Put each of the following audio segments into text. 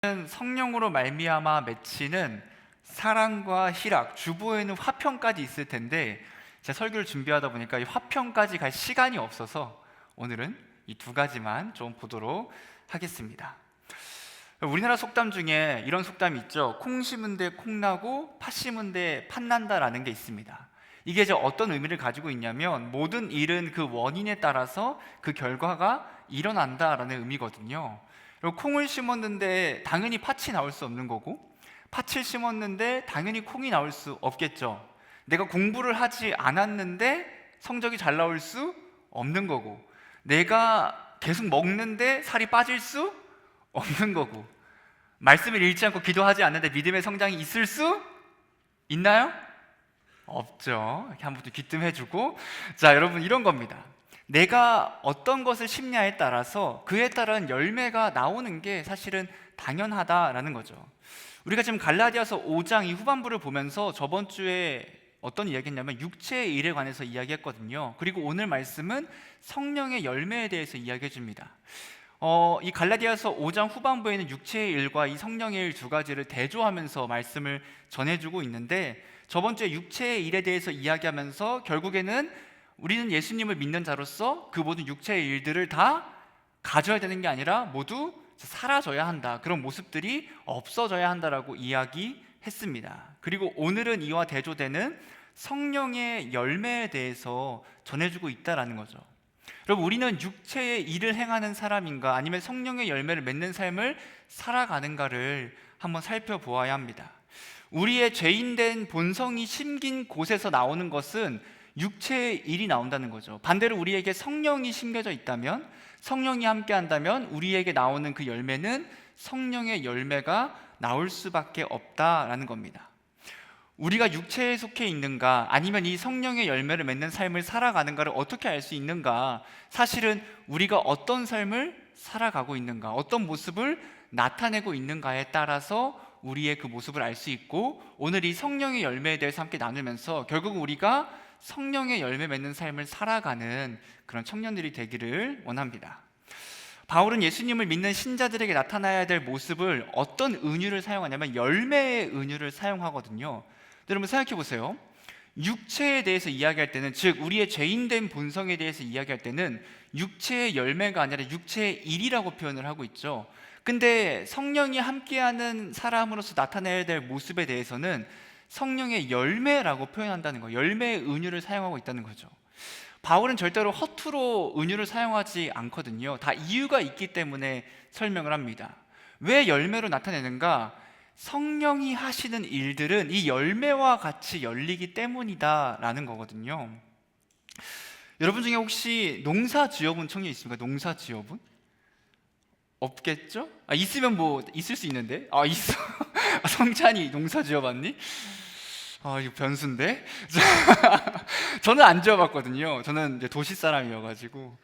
성령으로 말미암아 맺히는 사랑과 희락, 주보에는 화평까지 있을 텐데 제가 설교를 준비하다 보니까 이 화평까지 갈 시간이 없어서 오늘은 이 두 가지만 좀 보도록 하겠습니다. 우리나라 속담 중에 이런 속담이 있죠. 콩 심은 데 콩 나고 팥 심은 데 팥 난다라는 게 있습니다. 이게 이제 어떤 의미를 가지고 있냐면 모든 일은 그 원인에 따라서 그 결과가 일어난다라는 의미거든요. 그리고 콩을 심었는데 당연히 팥이 나올 수 없는 거고, 팥을 심었는데 당연히 콩이 나올 수 없겠죠. 내가 공부를 하지 않았는데 성적이 잘 나올 수 없는 거고, 내가 계속 먹는데 살이 빠질 수 없는 거고, 말씀을 읽지 않고 기도하지 않는데 믿음의 성장이 있을 수 있나요? 없죠. 이렇게 한 번 더 귀뜸해주고, 자, 여러분, 이런 겁니다. 내가 어떤 것을 심냐에 따라서 그에 따른 열매가 나오는 게 사실은 당연하다라는 거죠. 우리가 지금 갈라디아서 5장 이 후반부를 보면서 저번 주에 어떤 이야기했냐면 육체의 일에 관해서 이야기했거든요. 그리고 오늘 말씀은 성령의 열매에 대해서 이야기해 줍니다. 이 갈라디아서 5장 후반부에는 육체의 일과 이 성령의 일 두 가지를 대조하면서 말씀을 전해주고 있는데, 저번 주에 육체의 일에 대해서 이야기하면서 결국에는 우리는 예수님을 믿는 자로서 그 모든 육체의 일들을 다 가져야 되는 게 아니라 모두 사라져야 한다, 그런 모습들이 없어져야 한다라고 이야기했습니다. 그리고 오늘은 이와 대조되는 성령의 열매에 대해서 전해주고 있다라는 거죠. 여러분, 우리는 육체의 일을 행하는 사람인가 아니면 성령의 열매를 맺는 삶을 살아가는가를 한번 살펴보아야 합니다. 우리의 죄인된 본성이 심긴 곳에서 나오는 것은 육체의 일이 나온다는 거죠. 반대로 우리에게 성령이 심겨져 있다면, 성령이 함께 한다면 우리에게 나오는 그 열매는 성령의 열매가 나올 수밖에 없다라는 겁니다. 우리가 육체에 속해 있는가 아니면 이 성령의 열매를 맺는 삶을 살아가는가를 어떻게 알 수 있는가? 사실은 우리가 어떤 삶을 살아가고 있는가, 어떤 모습을 나타내고 있는가에 따라서 우리의 그 모습을 알 수 있고, 오늘 이 성령의 열매에 대해서 함께 나누면서 결국 우리가 성령의 열매 맺는 삶을 살아가는 그런 청년들이 되기를 원합니다. 바울은 예수님을 믿는 신자들에게 나타나야 될 모습을 어떤 은유를 사용하냐면 열매의 은유를 사용하거든요. 여러분 생각해 보세요. 육체에 대해서 이야기할 때는, 즉 우리의 죄인된 본성에 대해서 이야기할 때는 육체의 열매가 아니라 육체의 일이라고 표현을 하고 있죠. 근데 성령이 함께하는 사람으로서 나타내야 될 모습에 대해서는 성령의 열매라고 표현한다는 거예요. 열매의 은유를 사용하고 있다는 거죠. 바울은 절대로 허투루 은유를 사용하지 않거든요. 다 이유가 있기 때문에 설명을 합니다. 왜 열매로 나타내는가? 성령이 하시는 일들은 이 열매와 같이 열리기 때문이다라는 거거든요. 여러분 중에 혹시 농사 지어본 청년 있습니까? 농사 지어본? 없겠죠? 있으면 뭐 있을 수 있는데. 있어. 성찬이 농사 지어봤니? 이거 변수인데. 저는 안 지어봤거든요. 저는 이제 도시 사람이어가지고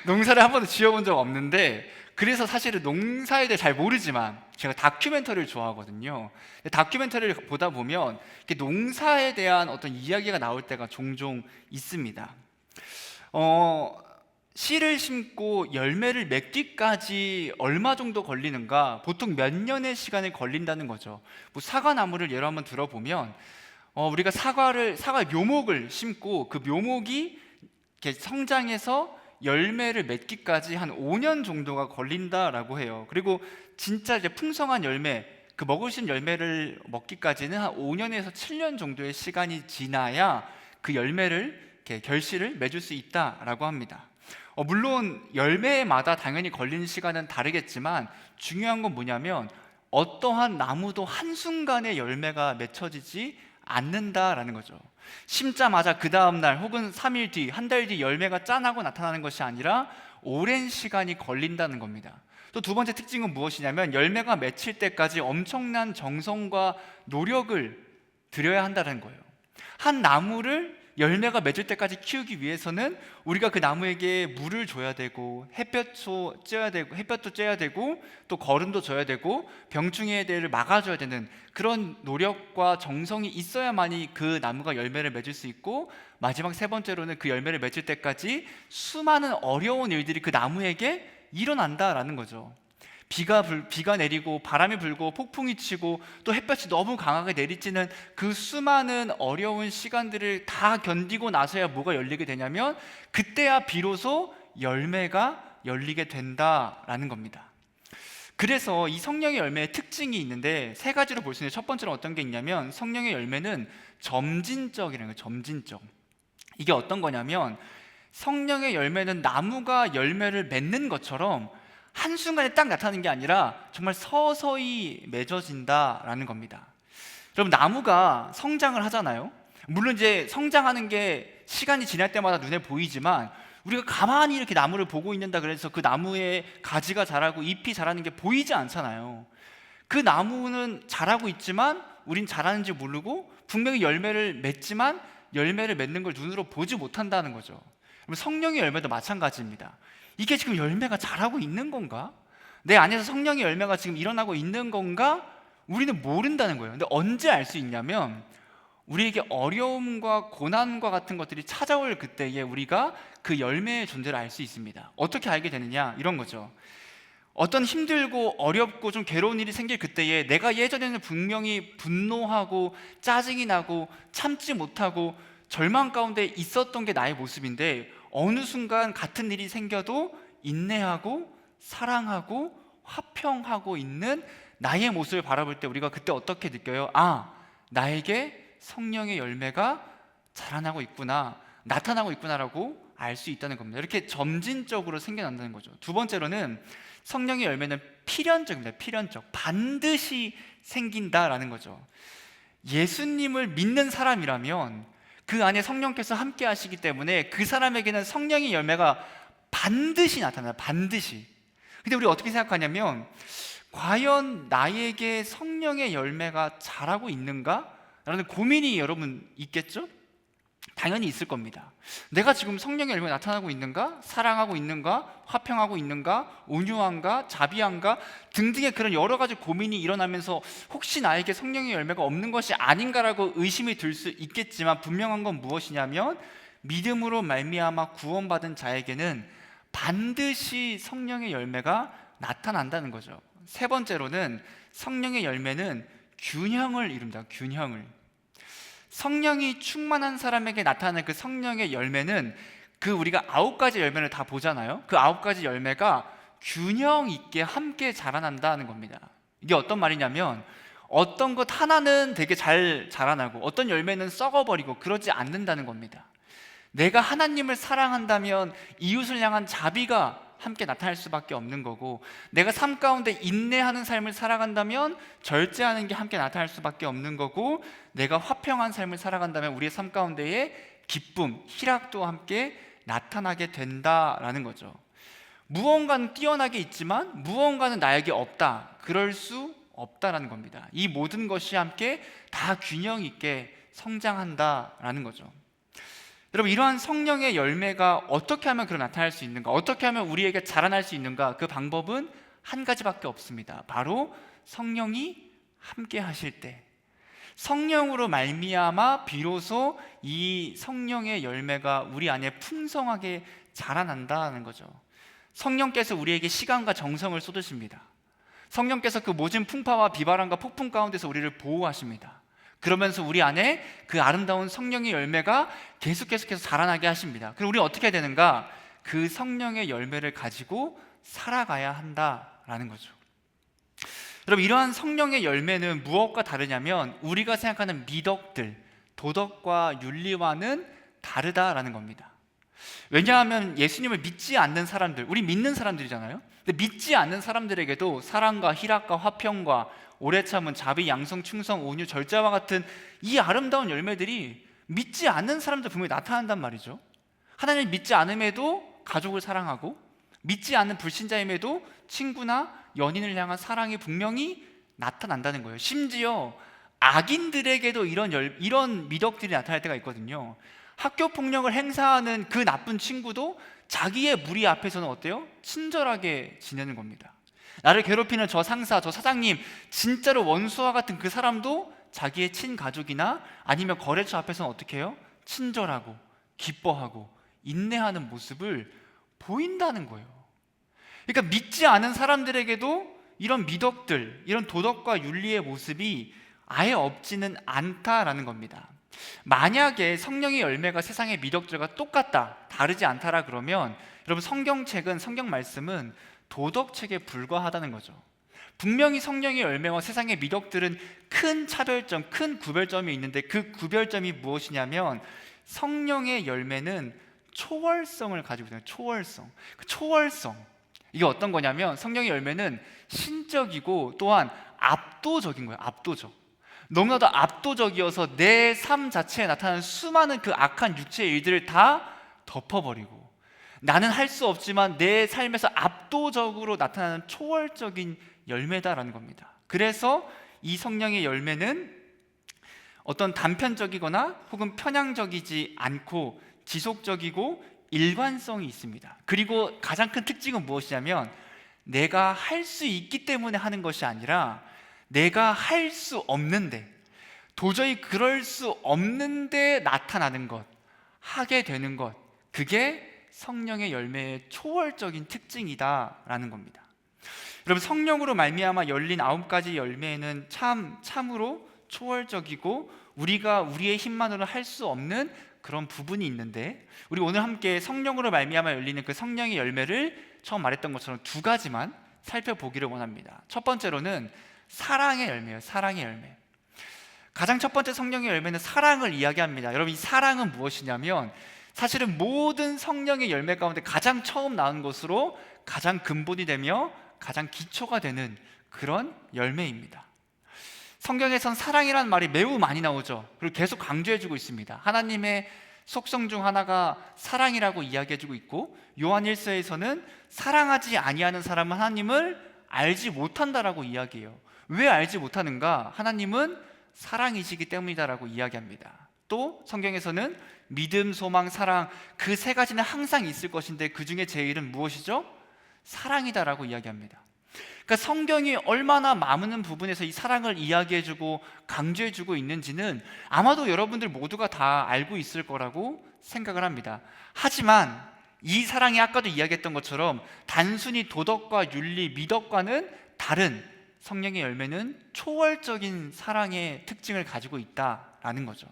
농사를 한 번도 지어본 적 없는데, 그래서 사실은 농사에 대해 잘 모르지만 제가 다큐멘터리를 좋아하거든요. 다큐멘터리를 보다 보면 농사에 대한 어떤 이야기가 나올 때가 종종 있습니다. 씨를 심고 열매를 맺기까지 얼마 정도 걸리는가? 보통 몇 년의 시간이 걸린다는 거죠. 뭐 사과나무를 예로 한번 들어보면 우리가 사과 묘목을 심고 그 묘목이 이렇게 성장해서 열매를 맺기까지 한 5년 정도가 걸린다라고 해요. 그리고 진짜 이제 풍성한 열매, 그 먹을 수 있는 열매를 먹기까지는 한 5년에서 7년 정도의 시간이 지나야 그 열매를 이렇게 결실을 맺을 수 있다라고 합니다. 물론 열매마다 당연히 걸리는 시간은 다르겠지만 중요한 건 뭐냐면 어떠한 나무도 한순간에 열매가 맺혀지지 않는다라는 거죠. 심자마자 그 다음날 혹은 3일 뒤, 한 달 뒤 열매가 짠하고 나타나는 것이 아니라 오랜 시간이 걸린다는 겁니다. 또 두 번째 특징은 무엇이냐면 열매가 맺힐 때까지 엄청난 정성과 노력을 들여야 한다는 거예요. 한 나무를 열매가 맺을 때까지 키우기 위해서는 우리가 그 나무에게 물을 줘야 되고 햇볕도 쬐야 되고 또 거름도 줘야 되고 병충해에 대해를 막아줘야 되는 그런 노력과 정성이 있어야만이 그 나무가 열매를 맺을 수 있고, 마지막 세 번째로는 그 열매를 맺을 때까지 수많은 어려운 일들이 그 나무에게 일어난다라는 거죠. 비가 내리고 바람이 불고 폭풍이 치고 또 햇볕이 너무 강하게 내리쬐는 그 수많은 어려운 시간들을 다 견디고 나서야 뭐가 열리게 되냐면 그때야 비로소 열매가 열리게 된다라는 겁니다. 그래서 이 성령의 열매의 특징이 있는데 세 가지로 볼 수 있는데, 첫 번째로 어떤 게 있냐면 성령의 열매는 점진적이라는 거예요. 점진적. 이게 어떤 거냐면 성령의 열매는 나무가 열매를 맺는 것처럼 한순간에 딱 나타나는 게 아니라 정말 서서히 맺어진다라는 겁니다. 여러분, 나무가 성장을 하잖아요. 물론 이제 성장하는 게 시간이 지날 때마다 눈에 보이지만 우리가 가만히 이렇게 나무를 보고 있는다 그래서 그 나무에 가지가 자라고 잎이 자라는 게 보이지 않잖아요. 그 나무는 자라고 있지만 우린 자라는지 모르고 분명히 열매를 맺지만 열매를 맺는 걸 눈으로 보지 못한다는 거죠. 성령의 열매도 마찬가지입니다. 이게 지금 열매가 자라고 있는 건가? 내 안에서 성령의 열매가 지금 일어나고 있는 건가? 우리는 모른다는 거예요. 근데 언제 알 수 있냐면 우리에게 어려움과 고난과 같은 것들이 찾아올 그때에 우리가 그 열매의 존재를 알 수 있습니다. 어떻게 알게 되느냐? 이런 거죠. 어떤 힘들고 어렵고 좀 괴로운 일이 생길 그때에 내가 예전에는 분명히 분노하고 짜증이 나고 참지 못하고 절망 가운데 있었던 게 나의 모습인데 어느 순간 같은 일이 생겨도 인내하고 사랑하고 화평하고 있는 나의 모습을 바라볼 때 우리가 그때 어떻게 느껴요? 아, 나에게 성령의 열매가 자라나고 있구나, 나타나고 있구나라고 알 수 있다는 겁니다. 이렇게 점진적으로 생겨난다는 거죠. 두 번째로는 성령의 열매는 필연적입니다. 필연적. 반드시 생긴다라는 거죠. 예수님을 믿는 사람이라면 그 안에 성령께서 함께 하시기 때문에 그 사람에게는 성령의 열매가 반드시 나타나요. 반드시. 근데 우리 어떻게 생각하냐면 과연 나에게 성령의 열매가 자라고 있는가? 라는 고민이 여러분 있겠죠? 당연히 있을 겁니다. 내가 지금 성령의 열매가 나타나고 있는가? 사랑하고 있는가? 화평하고 있는가? 온유한가? 자비한가? 등등의 그런 여러 가지 고민이 일어나면서 혹시 나에게 성령의 열매가 없는 것이 아닌가라고 의심이 들 수 있겠지만 분명한 건 무엇이냐면 믿음으로 말미암아 구원받은 자에게는 반드시 성령의 열매가 나타난다는 거죠. 세 번째로는 성령의 열매는 균형을 이룹니다. 균형을. 성령이 충만한 사람에게 나타나는 그 성령의 열매는 그 우리가 9가지 열매를 다 보잖아요. 그 9가지 열매가 균형 있게 함께 자라난다는 겁니다. 이게 어떤 말이냐면 어떤 것 하나는 되게 잘 자라나고 어떤 열매는 썩어버리고 그러지 않는다는 겁니다. 내가 하나님을 사랑한다면 이웃을 향한 자비가 함께 나타날 수밖에 없는 거고, 내가 삶 가운데 인내하는 삶을 살아간다면 절제하는 게 함께 나타날 수밖에 없는 거고, 내가 화평한 삶을 살아간다면 우리의 삶 가운데에 기쁨, 희락도 함께 나타나게 된다라는 거죠. 무언가는 뛰어나게 있지만 무언가는 나에게 없다, 그럴 수 없다라는 겁니다. 이 모든 것이 함께 다 균형 있게 성장한다라는 거죠. 여러분, 이러한 성령의 열매가 어떻게 하면 그런 나타날 수 있는가? 어떻게 하면 우리에게 자라날 수 있는가? 그 방법은 한 가지밖에 없습니다. 바로 성령이 함께 하실 때, 성령으로 말미암아 비로소 이 성령의 열매가 우리 안에 풍성하게 자라난다는 거죠. 성령께서 우리에게 시간과 정성을 쏟으십니다. 성령께서 그 모진 풍파와 비바람과 폭풍 가운데서 우리를 보호하십니다. 그러면서 우리 안에 그 아름다운 성령의 열매가 계속해서 자라나게 하십니다. 그럼 우리 어떻게 해야 되는가? 그 성령의 열매를 가지고 살아가야 한다라는 거죠. 여러분, 이러한 성령의 열매는 무엇과 다르냐면 우리가 생각하는 미덕들, 도덕과 윤리와는 다르다라는 겁니다. 왜냐하면 예수님을 믿지 않는 사람들, 우리 믿는 사람들이잖아요. 근데 믿지 않는 사람들에게도 사랑과 희락과 화평과 오래 참은 자비, 양성, 충성, 온유, 절제와 같은 이 아름다운 열매들이 믿지 않는 사람들 분명히 나타난단 말이죠. 하나님을 믿지 않음에도 가족을 사랑하고, 믿지 않는 불신자임에도 친구나 연인을 향한 사랑이 분명히 나타난다는 거예요. 심지어 악인들에게도 이런 미덕들이 나타날 때가 있거든요. 학교 폭력을 행사하는 그 나쁜 친구도 자기의 무리 앞에서는 어때요? 친절하게 지내는 겁니다. 나를 괴롭히는 저 상사, 저 사장님, 진짜로 원수와 같은 그 사람도 자기의 친가족이나 아니면 거래처 앞에서는 어떻게 해요? 친절하고 기뻐하고 인내하는 모습을 보인다는 거예요. 그러니까 믿지 않은 사람들에게도 이런 미덕들, 이런 도덕과 윤리의 모습이 아예 없지는 않다라는 겁니다. 만약에 성령의 열매가 세상의 미덕들과 똑같다, 다르지 않다라 그러면 여러분 성경책은, 성경 말씀은 도덕책에 불과하다는 거죠. 분명히 성령의 열매와 세상의 미덕들은 큰 차별점, 큰 구별점이 있는데 그 구별점이 무엇이냐면 성령의 열매는 초월성을 가지고 있어요. 초월성. 그 초월성, 이게 어떤 거냐면 성령의 열매는 신적이고 또한 압도적인 거예요. 압도적. 너무나도 압도적이어서 내 삶 자체에 나타나는 수많은 그 악한 육체의 일들을 다 덮어버리고, 나는 할 수 없지만 내 삶에서 압도적으로 나타나는 초월적인 열매다라는 겁니다. 그래서 이 성령의 열매는 어떤 단편적이거나 혹은 편향적이지 않고 지속적이고 일관성이 있습니다. 그리고 가장 큰 특징은 무엇이냐면 내가 할 수 있기 때문에 하는 것이 아니라 내가 할 수 없는데, 도저히 그럴 수 없는데 나타나는 것, 하게 되는 것, 그게 성령의 열매의 초월적인 특징이다라는 겁니다. 여러분, 성령으로 말미암아 열린 9가지 열매는 참으로 초월적이고 우리가 우리의 힘만으로 할 수 없는 그런 부분이 있는데, 우리 오늘 함께 성령으로 말미암아 열리는 그 성령의 열매를 처음 말했던 것처럼 2가지만 살펴보기를 원합니다. 첫 번째로는 사랑의 열매예요. 사랑의 열매. 가장 첫 번째 성령의 열매는 사랑을 이야기합니다. 여러분, 이 사랑은 무엇이냐면 사실은 모든 성령의 열매 가운데 가장 처음 나온 것으로 가장 근본이 되며 가장 기초가 되는 그런 열매입니다. 성경에선 사랑이라는 말이 매우 많이 나오죠. 그리고 계속 강조해주고 있습니다. 하나님의 속성 중 하나가 사랑이라고 이야기해주고 있고, 요한 1서에서는 사랑하지 아니하는 사람은 하나님을 알지 못한다라고 이야기해요. 왜 알지 못하는가? 하나님은 사랑이시기 때문이다라고 이야기합니다. 또 성경에서는 믿음, 소망, 사랑, 그 3가지는 항상 있을 것인데 그 중에 제일은 무엇이죠? 사랑이다라고 이야기합니다. 그러니까 성경이 얼마나 많은 부분에서 이 사랑을 이야기해주고 강조해주고 있는지는 아마도 여러분들 모두가 다 알고 있을 거라고 생각을 합니다. 하지만 이 사랑이 아까도 이야기했던 것처럼 단순히 도덕과 윤리, 미덕과는 다른 성령의 열매는 초월적인 사랑의 특징을 가지고 있다라는 거죠.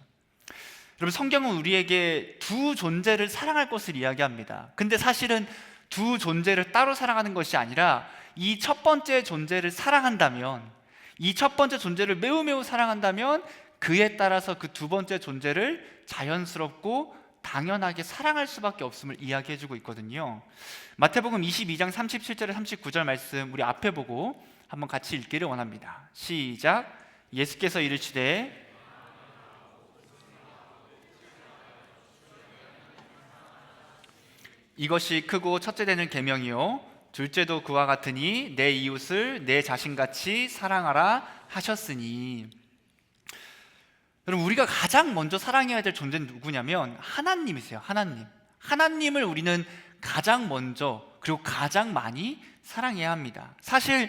여러분, 성경은 우리에게 2 존재를 사랑할 것을 이야기합니다. 근데 사실은 2 존재를 따로 사랑하는 것이 아니라 이 첫 번째 존재를 사랑한다면, 이 첫 번째 존재를 매우 사랑한다면 그에 따라서 그 2번째 존재를 자연스럽고 당연하게 사랑할 수밖에 없음을 이야기해주고 있거든요. 마태복음 22장 37절에 39절 말씀 우리 앞에 보고 한번 같이 읽기를 원합니다. 시작. 예수께서 이르시되 이것이 크고 첫째 되는 계명이요 둘째도 그와 같으니 내 이웃을 내 자신같이 사랑하라 하셨으니. 여러분, 우리가 가장 먼저 사랑해야 될 존재는 누구냐면 하나님이세요. 하나님을 우리는 가장 먼저 그리고 가장 많이 사랑해야 합니다. 사실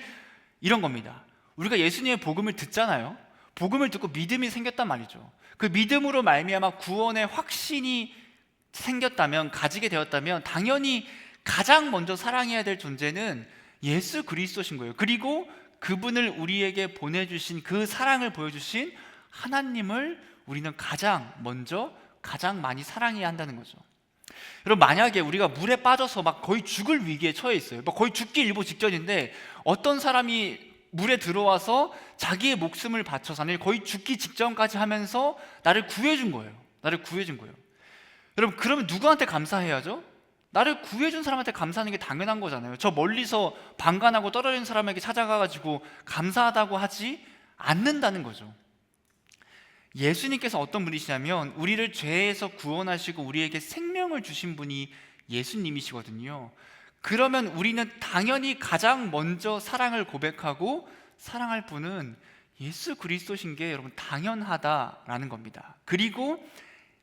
이런 겁니다. 우리가 예수님의 복음을 듣잖아요. 복음을 듣고 믿음이 생겼단 말이죠. 그 믿음으로 말미암아 구원의 확신이 생겼다면, 가지게 되었다면 당연히 가장 먼저 사랑해야 될 존재는 예수 그리스도신 거예요. 그리고 그분을 우리에게 보내주신, 그 사랑을 보여주신 하나님을 우리는 가장 먼저 가장 많이 사랑해야 한다는 거죠. 여러분, 만약에 우리가 물에 빠져서 막 거의 죽을 위기에 처해 있어요. 막 거의 죽기 일보 직전인데 어떤 사람이 물에 들어와서 자기의 목숨을 바쳐서, 아니 거의 죽기 직전까지 하면서 나를 구해준 거예요. 여러분, 그러면 누구한테 감사해야죠? 나를 구해준 사람한테 감사하는 게 당연한 거잖아요. 저 멀리서 방관하고 떨어진 사람에게 찾아가가지고 감사하다고 하지 않는다는 거죠. 예수님께서 어떤 분이시냐면 우리를 죄에서 구원하시고 우리에게 생명을 주신 분이 예수님이시거든요. 그러면 우리는 당연히 가장 먼저 사랑을 고백하고 사랑할 분은 예수 그리스도신 게 여러분 당연하다라는 겁니다. 그리고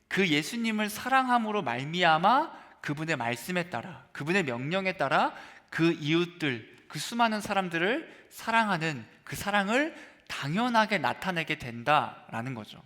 그 예수님을 사랑함으로 말미암아 그분의 말씀에 따라, 그분의 명령에 따라 그 이웃들, 그 수많은 사람들을 사랑하는 그 사랑을 당연하게 나타내게 된다라는 거죠.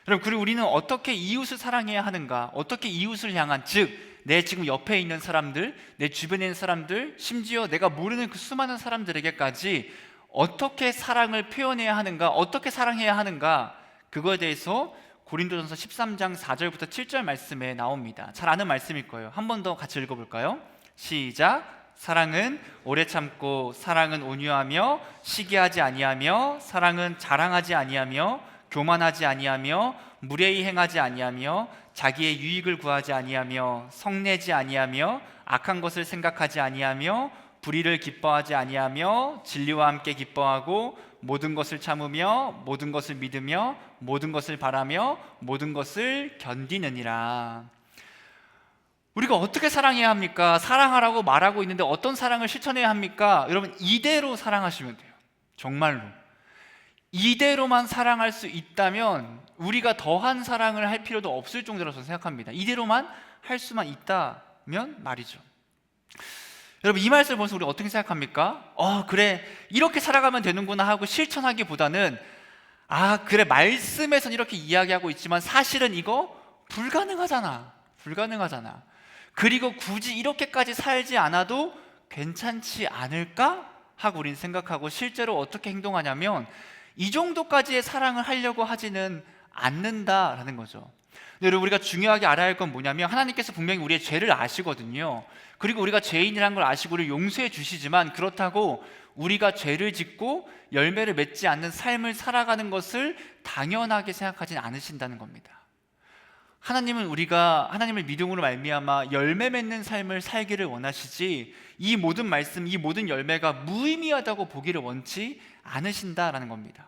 여러분, 그리고 우리는 어떻게 이웃을 사랑해야 하는가, 어떻게 이웃을 향한, 즉 내 지금 옆에 있는 사람들, 내 주변에 있는 사람들, 심지어 내가 모르는 그 수많은 사람들에게까지 어떻게 사랑을 표현해야 하는가, 어떻게 사랑해야 하는가, 그거에 대해서 고린도전서 13장 4절부터 7절 말씀에 나옵니다. 잘 아는 말씀일 거예요. 한 번 더 같이 읽어볼까요? 시작. 사랑은 오래 참고, 사랑은 온유하며, 시기하지 아니하며, 사랑은 자랑하지 아니하며, 교만하지 아니하며, 무례히 행하지 아니하며, 자기의 유익을 구하지 아니하며, 성내지 아니하며, 악한 것을 생각하지 아니하며, 불의를 기뻐하지 아니하며, 진리와 함께 기뻐하고, 모든 것을 참으며, 모든 것을 믿으며, 모든 것을 바라며, 모든 것을 견디느니라. 우리가 어떻게 사랑해야 합니까? 사랑하라고 말하고 있는데 어떤 사랑을 실천해야 합니까? 여러분, 이대로 사랑하시면 돼요. 정말로 이대로만 사랑할 수 있다면 우리가 더한 사랑을 할 필요도 없을 정도로 저는 생각합니다. 이대로만 할 수만 있다면 말이죠. 여러분, 이 말씀을 보면서 우리가 어떻게 생각합니까? 그래, 이렇게 살아가면 되는구나 하고 실천하기보다는 그래, 말씀에서는 이렇게 이야기하고 있지만 사실은 이거 불가능하잖아. 그리고 굳이 이렇게까지 살지 않아도 괜찮지 않을까? 하고 우리는 생각하고 실제로 어떻게 행동하냐면 이 정도까지의 사랑을 하려고 하지는 않는다라는 거죠. 근데 여러분, 우리가 중요하게 알아야 할 건 뭐냐면 하나님께서 분명히 우리의 죄를 아시거든요. 그리고 우리가 죄인이라는 걸 아시고 우리를 용서해 주시지만 그렇다고 우리가 죄를 짓고 열매를 맺지 않는 삶을 살아가는 것을 당연하게 생각하진 않으신다는 겁니다. 하나님은 우리가 하나님을 믿음으로 말미암아 열매 맺는 삶을 살기를 원하시지 이 모든 말씀, 이 모든 열매가 무의미하다고 보기를 원치 않으신다라는 겁니다.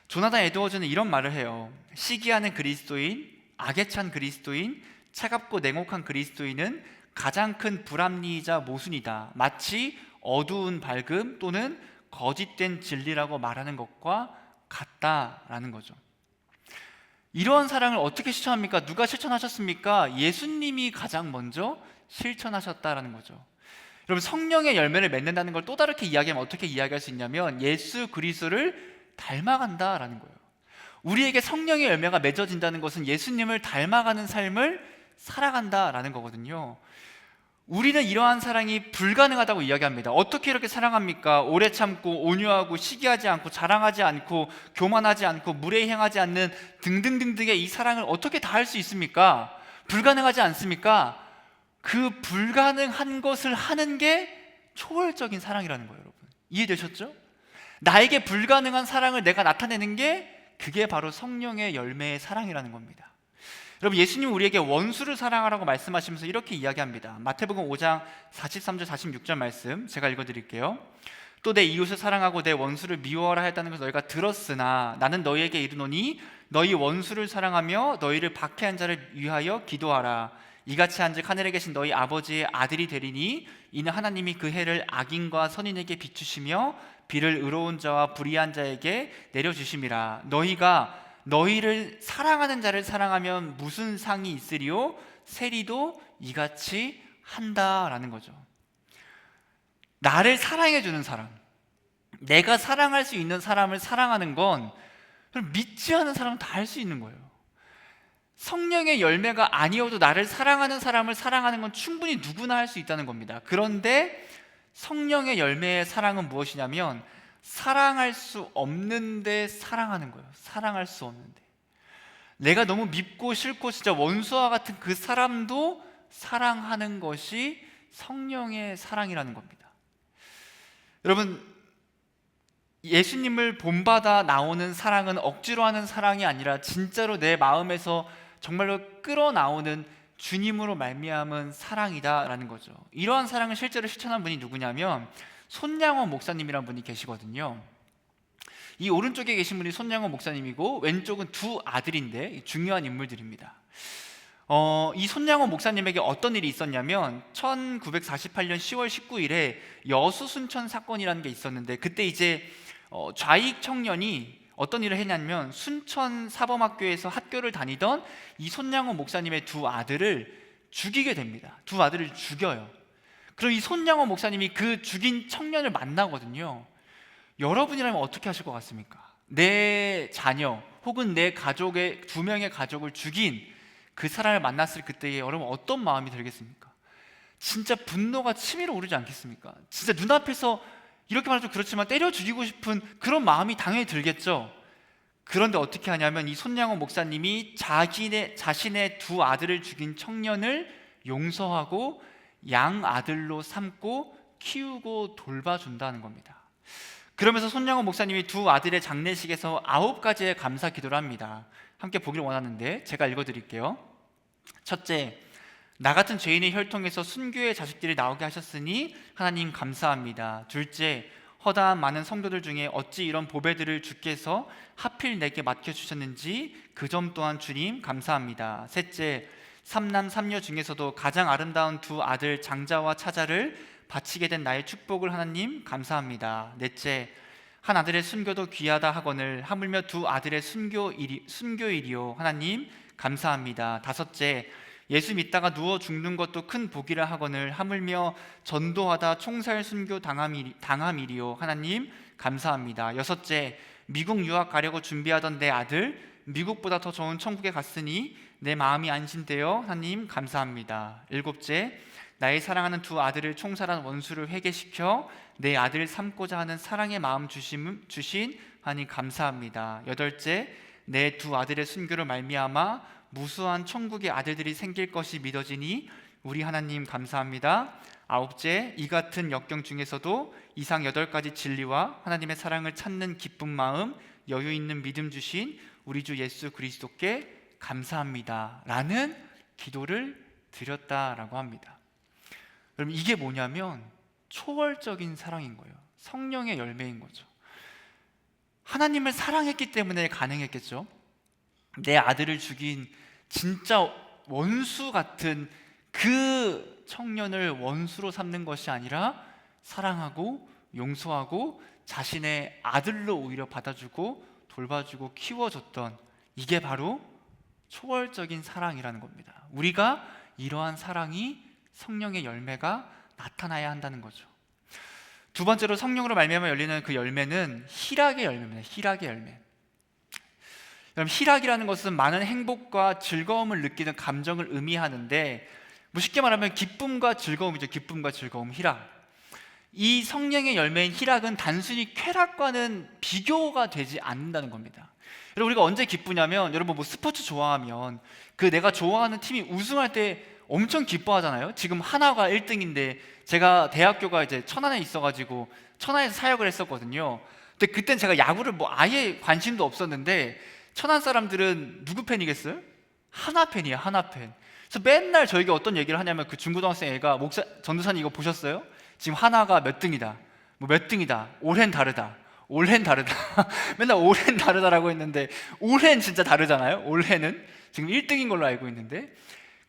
조나단 에드워즈는 이런 말을 해요. 시기하는 그리스도인, 악에 찬 그리스도인, 차갑고 냉혹한 그리스도인은 가장 큰 불합리이자 모순이다. 마치 어두운 밝음 또는 거짓된 진리라고 말하는 것과 같다라는 거죠. 이러한 사랑을 어떻게 실천합니까? 누가 실천하셨습니까? 예수님이 가장 먼저 실천하셨다라는 거죠. 여러분, 성령의 열매를 맺는다는 걸 또 다르게 이야기하면 어떻게 이야기할 수 있냐면 예수 그리스도를 닮아간다라는 거예요. 우리에게 성령의 열매가 맺어진다는 것은 예수님을 닮아가는 삶을 살아간다라는 거거든요. 우리는 이러한 사랑이 불가능하다고 이야기합니다. 어떻게 이렇게 사랑합니까? 오래 참고, 온유하고, 시기하지 않고, 자랑하지 않고, 교만하지 않고, 무례히 행하지 않는 등등등등의 이 사랑을 어떻게 다 할 수 있습니까? 불가능하지 않습니까? 그 불가능한 것을 하는 게 초월적인 사랑이라는 거예요. 여러분, 이해되셨죠? 나에게 불가능한 사랑을 내가 나타내는 게 그게 바로 성령의 열매의 사랑이라는 겁니다. 여러분, 예수님은 우리에게 원수를 사랑하라고 말씀하시면서 이렇게 이야기합니다. 마태복음 5장 43절 46절 말씀 제가 읽어드릴게요. 또 내 이웃을 사랑하고 내 원수를 미워하라 했다는 것을 너희가 들었으나 나는 너희에게 이르노니 너희 원수를 사랑하며 너희를 박해한 자를 위하여 기도하라. 이같이 한즉 하늘에 계신 너희 아버지의 아들이 되리니 이는 하나님이 그 해를 악인과 선인에게 비추시며 비를 의로운 자와 불의한 자에게 내려주심이라. 너희가 너희를 사랑하는 자를 사랑하면 무슨 상이 있으리요? 세리도 이같이 한다라는 거죠. 나를 사랑해주는 사람, 내가 사랑할 수 있는 사람을 사랑하는 건 믿지 않은 사람은 다 할 수 있는 거예요. 성령의 열매가 아니어도 나를 사랑하는 사람을 사랑하는 건 충분히 누구나 할 수 있다는 겁니다. 그런데 성령의 열매의 사랑은 무엇이냐면 사랑할 수 없는데 사랑하는 거예요. 사랑할 수 없는데 내가 너무 밉고 싫고 진짜 원수와 같은 그 사람도 사랑하는 것이 성령의 사랑이라는 겁니다. 여러분, 예수님을 본받아 나오는 사랑은 억지로 하는 사랑이 아니라 진짜로 내 마음에서 정말로 끌어나오는 주님으로 말미암은 사랑이다라는 거죠. 이러한 사랑을 실제로 실천한 분이 누구냐면 손양원 목사님이라는 분이 계시거든요. 이 오른쪽에 계신 분이 손양원 목사님이고 왼쪽은 두 아들인데 중요한 인물들입니다. 이 손양원 목사님에게 어떤 일이 있었냐면 1948년 10월 19일에 여수 순천 사건이라는 게 있었는데 그때 이제 좌익 청년이 어떤 일을 했냐면 순천 사범학교에서 학교를 다니던 이 손양원 목사님의 두 아들을 죽이게 됩니다. 두 아들을 죽여요. 그럼 이 손양원 목사님이 그 죽인 청년을 만나거든요. 여러분이라면 어떻게 하실 것 같습니까? 내 자녀 혹은 내 가족의 두 명의 가족을 죽인 그 사람을 만났을 그때에 여러분 어떤 마음이 들겠습니까? 진짜 분노가 치밀어 오르지 않겠습니까? 진짜 눈앞에서 이렇게 말하면 좀 그렇지만 때려 죽이고 싶은 그런 마음이 당연히 들겠죠. 그런데 어떻게 하냐면 이 손양호 목사님이 자신의 두 아들을 죽인 청년을 용서하고 양아들로 삼고 키우고 돌봐준다는 겁니다. 그러면서 손양호 목사님이 두 아들의 장례식에서 9가지의 감사 기도를 합니다. 함께 보기를 원하는데 제가 읽어드릴게요. 첫째, 나 같은 죄인의 혈통에서 순교의 자식들이 나오게 하셨으니 하나님 감사합니다. 둘째, 허다한 많은 성도들 중에 어찌 이런 보배들을 주께서 하필 내게 맡겨주셨는지 그 점 또한 주님 감사합니다. 셋째, 삼남 삼녀 중에서도 가장 아름다운 두 아들 장자와 차자를 바치게 된 나의 축복을 하나님 감사합니다. 넷째, 한 아들의 순교도 귀하다 하거늘 하물며 두 아들의 순교일이요 하나님 감사합니다. 다섯째, 예수 믿다가 누워 죽는 것도 큰 복이라 하거늘 하물며 전도하다 총살 순교 당함이리요 하나님 감사합니다. 여섯째, 미국 유학 가려고 준비하던 내 아들 미국보다 더 좋은 천국에 갔으니 내 마음이 안심되어 하나님 감사합니다. 일곱째, 나의 사랑하는 두 아들을 총살한 원수를 회개시켜 내 아들을 삼고자 하는 사랑의 마음 주신 하나님 감사합니다. 여덟째, 내 두 아들의 순교로 말미암아 무수한 천국의 아들들이 생길 것이 믿어지니 우리 하나님 감사합니다. 아홉째, 이 같은 역경 중에서도 이상 8가지 진리와 하나님의 사랑을 찾는 기쁜 마음, 여유 있는 믿음 주신 우리 주 예수 그리스도께 감사합니다 라는 기도를 드렸다라고 합니다. 여러분, 이게 뭐냐면 초월적인 사랑인 거예요. 성령의 열매인 거죠. 하나님을 사랑했기 때문에 가능했겠죠. 내 아들을 죽인 진짜 원수 같은 그 청년을 원수로 삼는 것이 아니라 사랑하고 용서하고 자신의 아들로 오히려 받아주고 돌봐주고 키워줬던, 이게 바로 초월적인 사랑이라는 겁니다. 우리가 이러한 사랑이 성령의 열매가 나타나야 한다는 거죠. 두 번째로 성령으로 말미암아 열리는 그 열매는 희락의 열매입니다. 희락의 열매. 여러분, 희락이라는 것은 많은 행복과 즐거움을 느끼는 감정을 의미하는데, 뭐 쉽게 말하면 기쁨과 즐거움이죠. 기쁨과 즐거움, 희락. 이 성령의 열매인 희락은 단순히 쾌락과는 비교가 되지 않는다는 겁니다. 여러분, 우리가 언제 기쁘냐면, 여러분 뭐 스포츠 좋아하면 그 내가 좋아하는 팀이 우승할 때 엄청 기뻐하잖아요. 지금 하나가 1등인데 제가 대학교가 이제 천안에 있어가지고 천안에서 사역을 했었거든요. 근데 그땐 제가 야구를 뭐 아예 관심도 없었는데 천안 사람들은 누구 팬이겠어요? 하나 팬이에요. 하나 팬. 그래서 맨날 저에게 어떤 얘기를 하냐면, 그 중고등학생 애가 전도사님 이거 보셨어요? 지금 하나가 몇 등이다, 뭐 몇 등이다, 올해는 다르다, 올해는 다르다 맨날 올해는 다르다라고 했는데 올해는 진짜 다르잖아요. 올해는 지금 1등인 걸로 알고 있는데,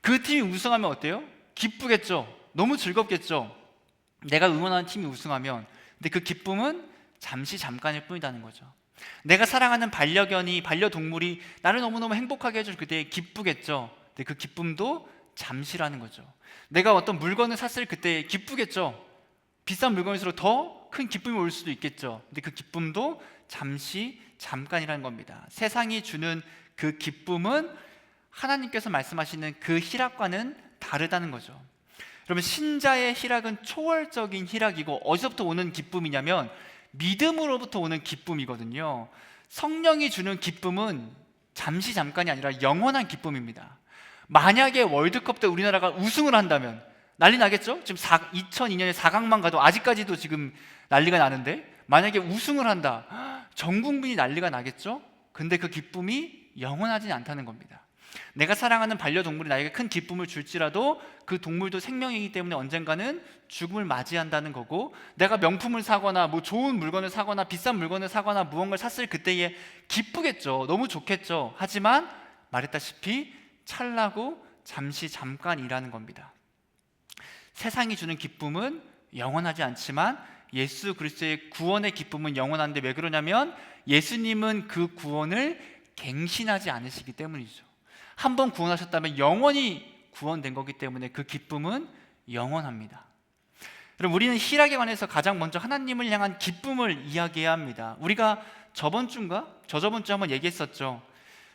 그 팀이 우승하면 어때요? 기쁘겠죠. 너무 즐겁겠죠. 내가 응원하는 팀이 우승하면. 근데 그 기쁨은 잠시 잠깐일 뿐이라는 거죠. 내가 사랑하는 반려견이, 반려동물이 나를 너무너무 행복하게 해줄 그때 기쁘겠죠. 근데 그 기쁨도 잠시라는 거죠. 내가 어떤 물건을 샀을 그때 기쁘겠죠. 비싼 물건일수록 더 큰 기쁨이 올 수도 있겠죠. 근데 그 기쁨도 잠시 잠깐이라는 겁니다. 세상이 주는 그 기쁨은 하나님께서 말씀하시는 그 희락과는 다르다는 거죠. 그러면 신자의 희락은 초월적인 희락이고, 어디서부터 오는 기쁨이냐면 믿음으로부터 오는 기쁨이거든요. 성령이 주는 기쁨은 잠시 잠깐이 아니라 영원한 기쁨입니다. 만약에 월드컵 때 우리나라가 우승을 한다면 난리 나겠죠? 지금 2002년에 4강만 가도 아직까지도 지금 난리가 나는데, 만약에 우승을 한다, 전 국민이 난리가 나겠죠? 근데 그 기쁨이 영원하지 않다는 겁니다. 내가 사랑하는 반려동물이 나에게 큰 기쁨을 줄지라도 그 동물도 생명이기 때문에 언젠가는 죽음을 맞이한다는 거고, 내가 명품을 사거나 뭐 좋은 물건을 사거나 비싼 물건을 사거나 무언가를 샀을 그때에 기쁘겠죠. 너무 좋겠죠. 하지만 말했다시피 찰나고 잠시 잠깐이라는 겁니다. 세상이 주는 기쁨은 영원하지 않지만 예수 그리스도의 구원의 기쁨은 영원한데, 왜 그러냐면 예수님은 그 구원을 갱신하지 않으시기 때문이죠. 한번 구원하셨다면 영원히 구원된 거기 때문에 그 기쁨은 영원합니다. 그럼 우리는 희락에 관해서 가장 먼저 하나님을 향한 기쁨을 이야기해야 합니다. 우리가 저번 주인가? 저저번 주에 한번 얘기했었죠.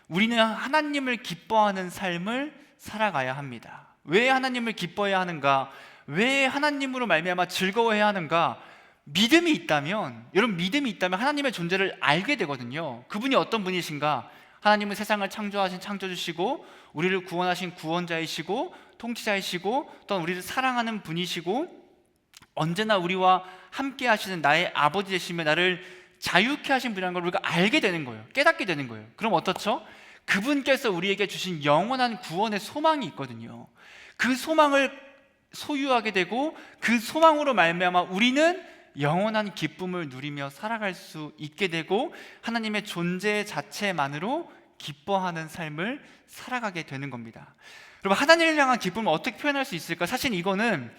우리는 하나님을 기뻐하는 삶을 살아가야 합니다. 왜 하나님을 기뻐해야 하는가? 왜 하나님으로 말미암아 즐거워해야 하는가? 믿음이 있다면, 여러분 믿음이 있다면 하나님의 존재를 알게 되거든요. 그분이 어떤 분이신가? 하나님은 세상을 창조하신 창조주시고 우리를 구원하신 구원자이시고 통치자이시고 또 우리를 사랑하는 분이시고 언제나 우리와 함께 하시는 나의 아버지 되시며 나를 자유케 하신 분이라는 걸 우리가 알게 되는 거예요. 깨닫게 되는 거예요. 그럼 어떻죠? 그분께서 우리에게 주신 영원한 구원의 소망이 있거든요. 그 소망을 소유하게 되고 그 소망으로 말미암아 우리는 영원한 기쁨을 누리며 살아갈 수 있게 되고 하나님의 존재 자체만으로 기뻐하는 삶을 살아가게 되는 겁니다. 여러분, 하나님을 향한 기쁨을 어떻게 표현할 수 있을까? 사실 이거는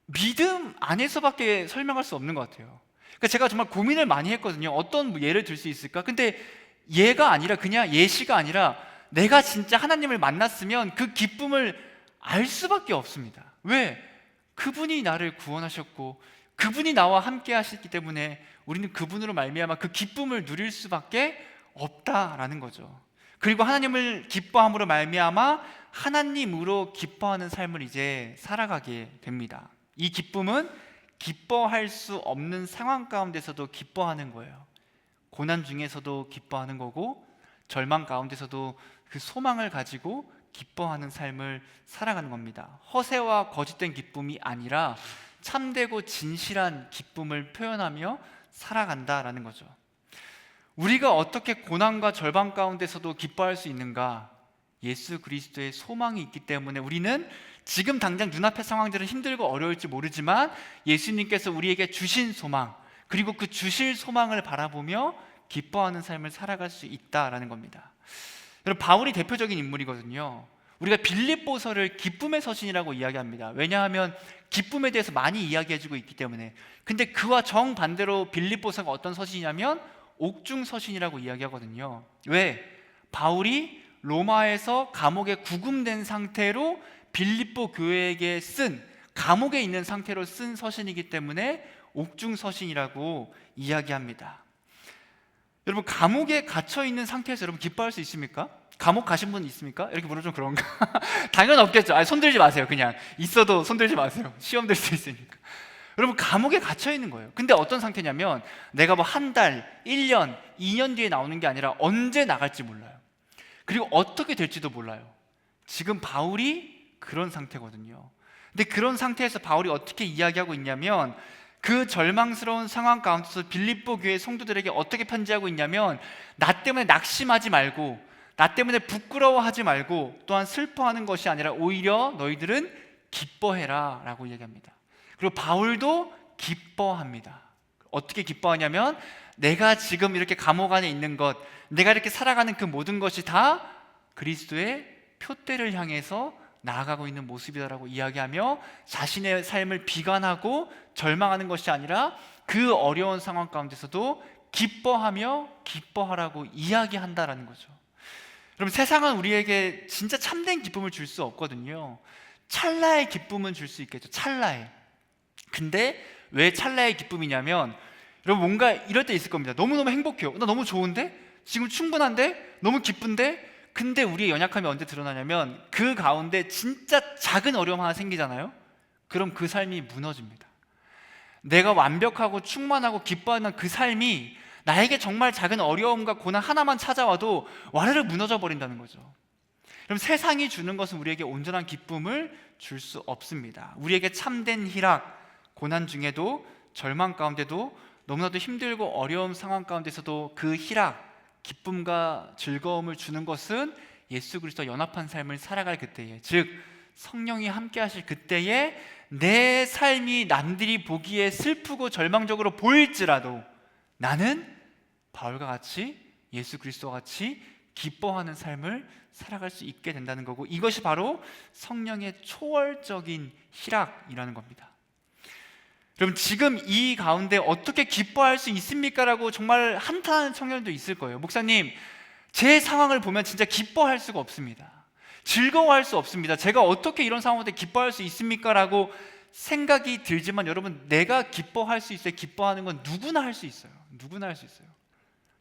믿음 안에서밖에 설명할 수 없는 것 같아요. 그러니까 제가 정말 고민을 많이 했거든요. 어떤 예를 들 수 있을까? 근데 예가 아니라 그냥 예시가 아니라 내가 진짜 하나님을 만났으면 그 기쁨을 알 수밖에 없습니다. 왜? 그분이 나를 구원하셨고 그분이 나와 함께 하셨기 때문에 우리는 그분으로 말미암아 그 기쁨을 누릴 수밖에 없다라는 거죠. 그리고 하나님을 기뻐함으로 말미암아 하나님으로 기뻐하는 삶을 이제 살아가게 됩니다. 이 기쁨은 기뻐할 수 없는 상황 가운데서도 기뻐하는 거예요. 고난 중에서도 기뻐하는 거고 절망 가운데서도 그 소망을 가지고 기뻐하는 삶을 살아가는 겁니다. 허세와 거짓된 기쁨이 아니라 참되고 진실한 기쁨을 표현하며 살아간다라는 거죠. 우리가 어떻게 고난과 절망 가운데서도 기뻐할 수 있는가? 예수 그리스도의 소망이 있기 때문에 우리는 지금 당장 눈앞의 상황들은 힘들고 어려울지 모르지만 예수님께서 우리에게 주신 소망, 그리고 그 주실 소망을 바라보며 기뻐하는 삶을 살아갈 수 있다라는 겁니다. 여러분, 바울이 대표적인 인물이거든요. 우리가 빌립보서를 기쁨의 서신이라고 이야기합니다. 왜냐하면 기쁨에 대해서 많이 이야기해주고 있기 때문에. 근데 그와 정반대로 빌립보서가 어떤 서신이냐면 옥중 서신이라고 이야기하거든요. 왜? 바울이 로마에서 감옥에 구금된 상태로 빌립보 교회에게 쓴, 감옥에 있는 상태로 쓴 서신이기 때문에 옥중 서신이라고 이야기합니다. 여러분, 감옥에 갇혀 있는 상태에서 여러분 기뻐할 수 있습니까? 감옥 가신 분 있습니까? 이렇게 물으면 좀 그런가? 당연히 없겠죠. 손 들지 마세요. 그냥 있어도 손 들지 마세요. 시험 될 수 있으니까. 여러분, 감옥에 갇혀 있는 거예요. 근데 어떤 상태냐면 내가 뭐 한 달, 1년, 2년 뒤에 나오는 게 아니라 언제 나갈지 몰라요. 그리고 어떻게 될지도 몰라요. 지금 바울이 그런 상태거든요. 근데 그런 상태에서 바울이 어떻게 이야기하고 있냐면 그 절망스러운 상황 가운데서 빌립보 교회 성도들에게 어떻게 편지하고 있냐면 나 때문에 낙심하지 말고 나 때문에 부끄러워하지 말고 또한 슬퍼하는 것이 아니라 오히려 너희들은 기뻐해라 라고 이야기합니다. 그리고 바울도 기뻐합니다. 어떻게 기뻐하냐면 내가 지금 이렇게 감옥 안에 있는 것, 내가 이렇게 살아가는 그 모든 것이 다 그리스도의 표대를 향해서 나아가고 있는 모습이다라고 이야기하며 자신의 삶을 비관하고 절망하는 것이 아니라 그 어려운 상황 가운데서도 기뻐하며 기뻐하라고 이야기한다라는 거죠. 여러분, 세상은 우리에게 진짜 참된 기쁨을 줄 수 없거든요. 찰나의 기쁨은 줄 수 있겠죠. 찰나의. 근데 왜 찰나의 기쁨이냐면 여러분, 뭔가 이럴 때 있을 겁니다. 너무너무 행복해요. 나 너무 좋은데? 지금 충분한데? 너무 기쁜데? 근데 우리의 연약함이 언제 드러나냐면 그 가운데 진짜 작은 어려움 하나 생기잖아요. 그럼 그 삶이 무너집니다. 내가 완벽하고 충만하고 기뻐하는 그 삶이 나에게 정말 작은 어려움과 고난 하나만 찾아와도 와르르 무너져 버린다는 거죠. 그럼 세상이 주는 것은 우리에게 온전한 기쁨을 줄 수 없습니다. 우리에게 참된 희락, 고난 중에도 절망 가운데도 너무나도 힘들고 어려운 상황 가운데서도 그 희락, 기쁨과 즐거움을 주는 것은 예수 그리스도와 연합한 삶을 살아갈 그때에, 즉 성령이 함께 하실 그때에 내 삶이 남들이 보기에 슬프고 절망적으로 보일지라도 나는 바울과 같이 예수 그리스도와 같이 기뻐하는 삶을 살아갈 수 있게 된다는 거고, 이것이 바로 성령의 초월적인 희락이라는 겁니다. 여러분, 지금 이 가운데 어떻게 기뻐할 수 있습니까? 라고 정말 한탄하는 청년도 있을 거예요. 목사님, 제 상황을 보면 진짜 기뻐할 수가 없습니다. 즐거워할 수 없습니다. 제가 어떻게 이런 상황에 기뻐할 수 있습니까? 라고 생각이 들지만 여러분, 내가 기뻐할 수 있어요. 기뻐하는 건 누구나 할 수 있어요. 누구나 할 수 있어요.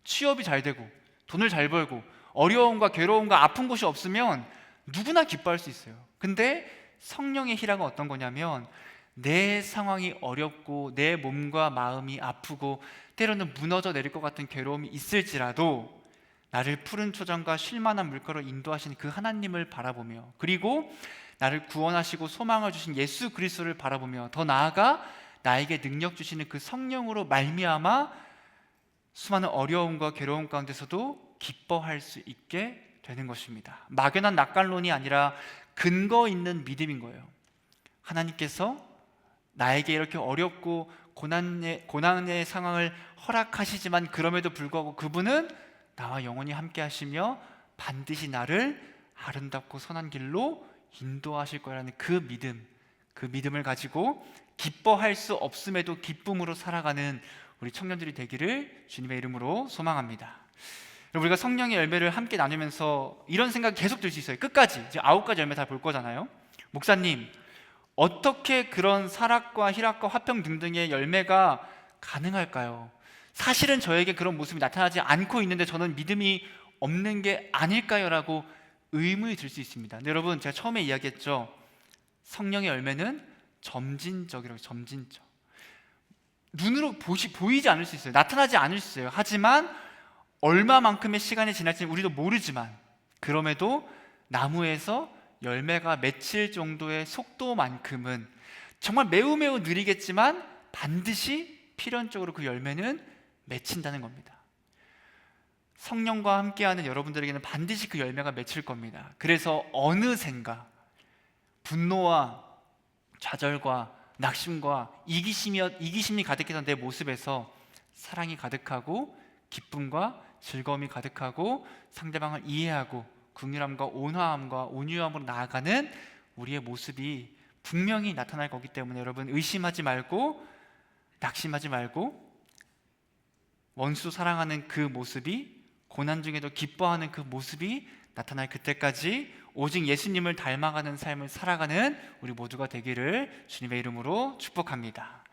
취업이 잘 되고 돈을 잘 벌고 어려움과 괴로움과 아픈 곳이 없으면 누구나 기뻐할 수 있어요. 근데 성령의 희락은 어떤 거냐면 내 상황이 어렵고 내 몸과 마음이 아프고 때로는 무너져 내릴 것 같은 괴로움이 있을지라도 나를 푸른 초장과 쉴만한 물가로 인도하신 그 하나님을 바라보며, 그리고 나를 구원하시고 소망을 주신 예수 그리스도를 바라보며, 더 나아가 나에게 능력 주시는 그 성령으로 말미암아 수많은 어려움과 괴로움 가운데서도 기뻐할 수 있게 되는 것입니다. 막연한 낙관론이 아니라 근거 있는 믿음인 거예요. 하나님께서 나에게 이렇게 어렵고 고난의 상황을 허락하시지만 그럼에도 불구하고 그분은 나와 영원히 함께 하시며 반드시 나를 아름답고 선한 길로 인도하실 거라는 그 믿음을 가지고 기뻐할 수 없음에도 기쁨으로 살아가는 우리 청년들이 되기를 주님의 이름으로 소망합니다. 우리가 성령의 열매를 함께 나누면서 이런 생각이 계속 들 수 있어요. 끝까지 이제 9가지 열매 다 볼 거잖아요. 목사님, 어떻게 그런 사락과 희락과 화평 등등의 열매가 가능할까요? 사실은 저에게 그런 모습이 나타나지 않고 있는데 저는 믿음이 없는 게 아닐까요? 라고 의문이 들 수 있습니다. 근데 여러분, 제가 처음에 이야기했죠. 성령의 열매는 점진적이라고. 점진적. 눈으로 보이지 않을 수 있어요. 나타나지 않을 수 있어요. 하지만 얼마만큼의 시간이 지날지는 우리도 모르지만, 그럼에도 나무에서 열매가 맺힐 정도의 속도만큼은 정말 매우 느리겠지만 반드시 필연적으로 그 열매는 맺힌다는 겁니다. 성령과 함께하는 여러분들에게는 반드시 그 열매가 맺힐 겁니다. 그래서 어느샌가 분노와 좌절과 낙심과 이기심이 가득했던 내 모습에서 사랑이 가득하고 기쁨과 즐거움이 가득하고 상대방을 이해하고 긍휼함과 온화함과 온유함으로 나아가는 우리의 모습이 분명히 나타날 거기 때문에 여러분, 의심하지 말고 낙심하지 말고 원수 사랑하는 그 모습이, 고난 중에도 기뻐하는 그 모습이 나타날 그때까지 오직 예수님을 닮아가는 삶을 살아가는 우리 모두가 되기를 주님의 이름으로 축복합니다.